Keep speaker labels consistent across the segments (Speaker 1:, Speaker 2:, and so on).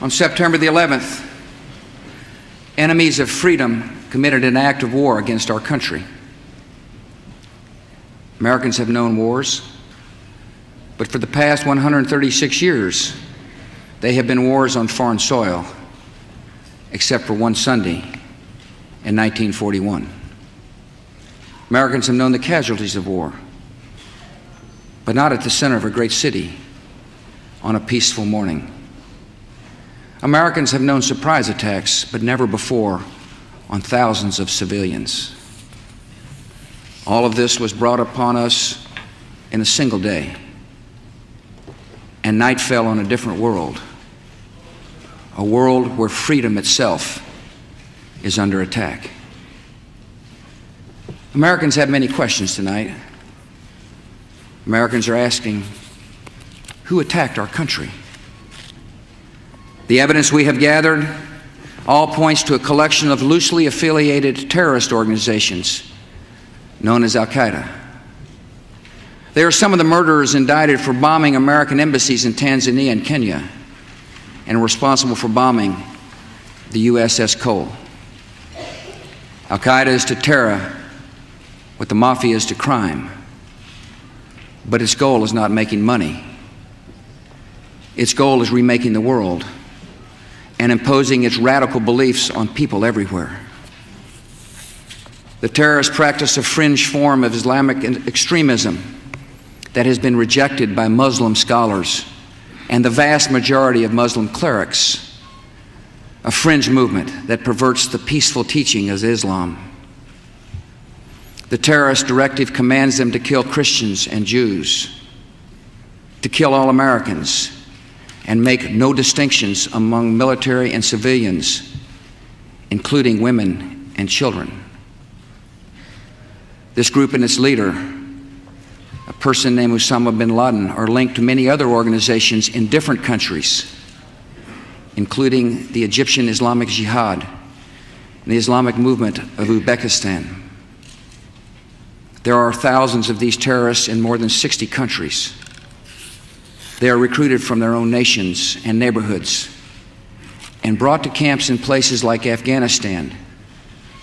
Speaker 1: On September the 11th, enemies of freedom committed an act of war against our country. Americans have known wars, but for the past 136 years, they have been wars on foreign soil, except for one Sunday in 1941. Americans have known the casualties of war, but not at the center of a great city on a peaceful morning. Americans have known surprise attacks, but never before on thousands of civilians. All of this was brought upon us in a single day, and night fell on a different world, a world where freedom itself is under attack. Americans have many questions tonight. Americans are asking, who attacked our country? The evidence we have gathered all points to a collection of loosely affiliated terrorist organizations known as Al-Qaeda. They are some of the murderers indicted for bombing American embassies in Tanzania and Kenya and responsible for bombing the USS Cole. Al-Qaeda is to terror what the mafia is to crime, but its goal is not making money. Its goal is remaking the world and imposing its radical beliefs on people everywhere. The terrorists practice a fringe form of Islamic extremism that has been rejected by Muslim scholars and the vast majority of Muslim clerics, a fringe movement that perverts the peaceful teaching of Islam. The terrorist directive commands them to kill Christians and Jews, to kill all Americans, and make no distinctions among military and civilians, including women and children. This group and its leader, a person named Osama bin Laden, are linked to many other organizations in different countries, including the Egyptian Islamic Jihad and the Islamic movement of Uzbekistan. There are thousands of these terrorists in more than 60 countries. They are recruited from their own nations and neighborhoods and brought to camps in places like Afghanistan,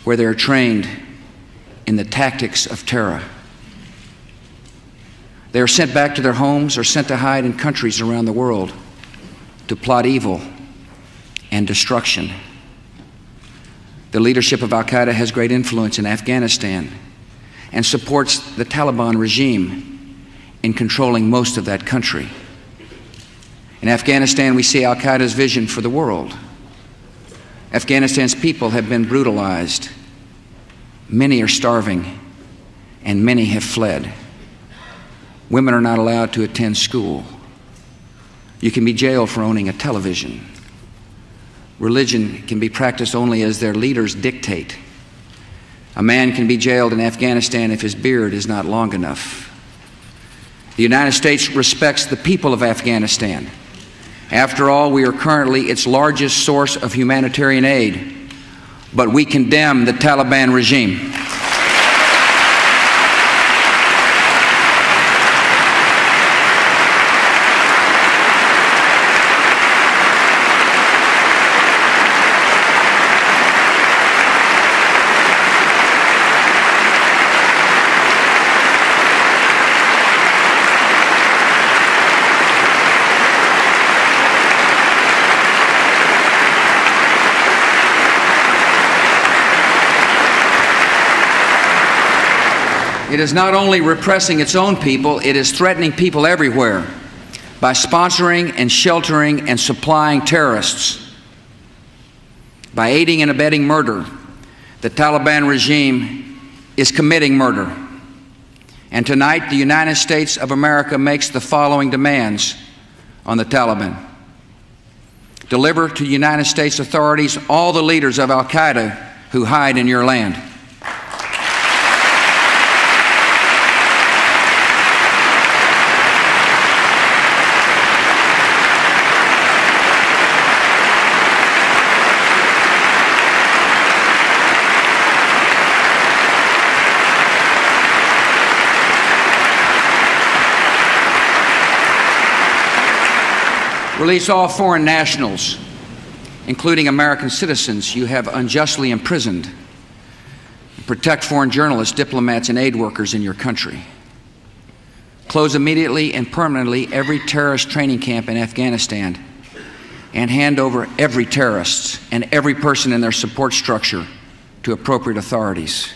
Speaker 1: where they are trained in the tactics of terror. They are sent back to their homes or sent to hide in countries around the world to plot evil and destruction. The leadership of Al-Qaeda has great influence in Afghanistan and supports the Taliban regime in controlling most of that country. In Afghanistan, we see Al-Qaeda's vision for the world. Afghanistan's people have been brutalized. Many are starving, and many have fled. Women are not allowed to attend school. You can be jailed for owning a television. Religion can be practiced only as their leaders dictate. A man can be jailed in Afghanistan if his beard is not long enough. The United States respects the people of Afghanistan. After all, we are currently its largest source of humanitarian aid, but we condemn the Taliban regime. It is not only repressing its own people, it is threatening people everywhere by sponsoring and sheltering and supplying terrorists. By aiding and abetting murder, the Taliban regime is committing murder. And tonight, the United States of America makes the following demands on the Taliban. Deliver to United States authorities all the leaders of Al-Qaeda who hide in your land. Release all foreign nationals including American citizens you have unjustly imprisoned. Protect foreign journalists, diplomats, and aid workers in your country. Close immediately and permanently every terrorist training camp in Afghanistan, and hand over every terrorist and every person in their support structure to appropriate authorities.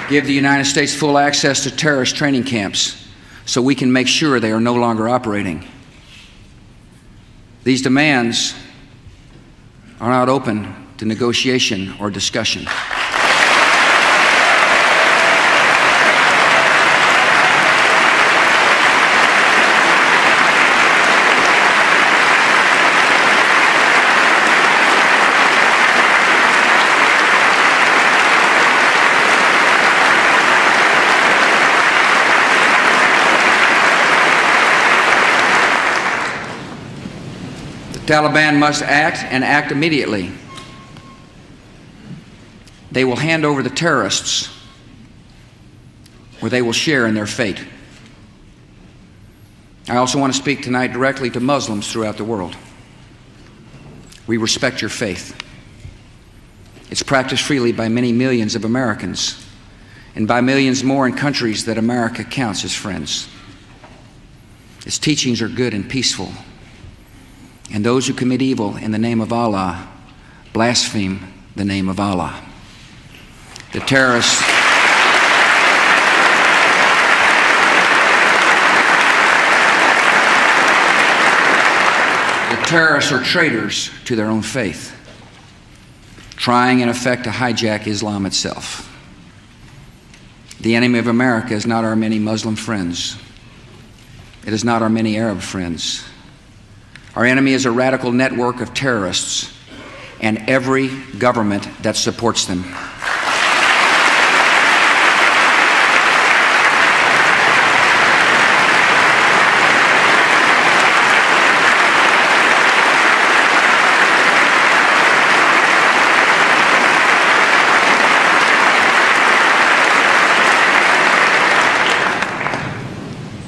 Speaker 1: Give the United States full access to terrorist training camps so we can make sure they are no longer operating. These demands are not open to negotiation or discussion. The Taliban must act, and act immediately. They will hand over the terrorists, or they will share in their fate. I also want to speak tonight directly to Muslims throughout the world. We respect your faith. It's practiced freely by many millions of Americans, and by millions more in countries that America counts as friends. Its teachings are good and peaceful. And those who commit evil in the name of Allah blaspheme the name of Allah. The terrorists are traitors to their own faith, trying in effect to hijack Islam itself. The enemy of America is not our many Muslim friends. It is not our many Arab friends. Our enemy is a radical network of terrorists and every government that supports them.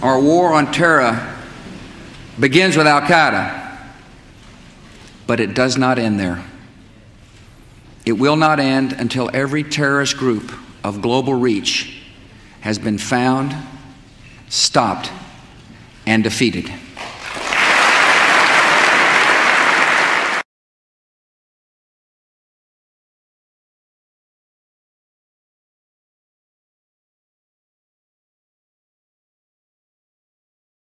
Speaker 1: Our war on terror begins with Al-Qaeda, but it does not end there. It will not end until every terrorist group of global reach has been found, stopped, and defeated.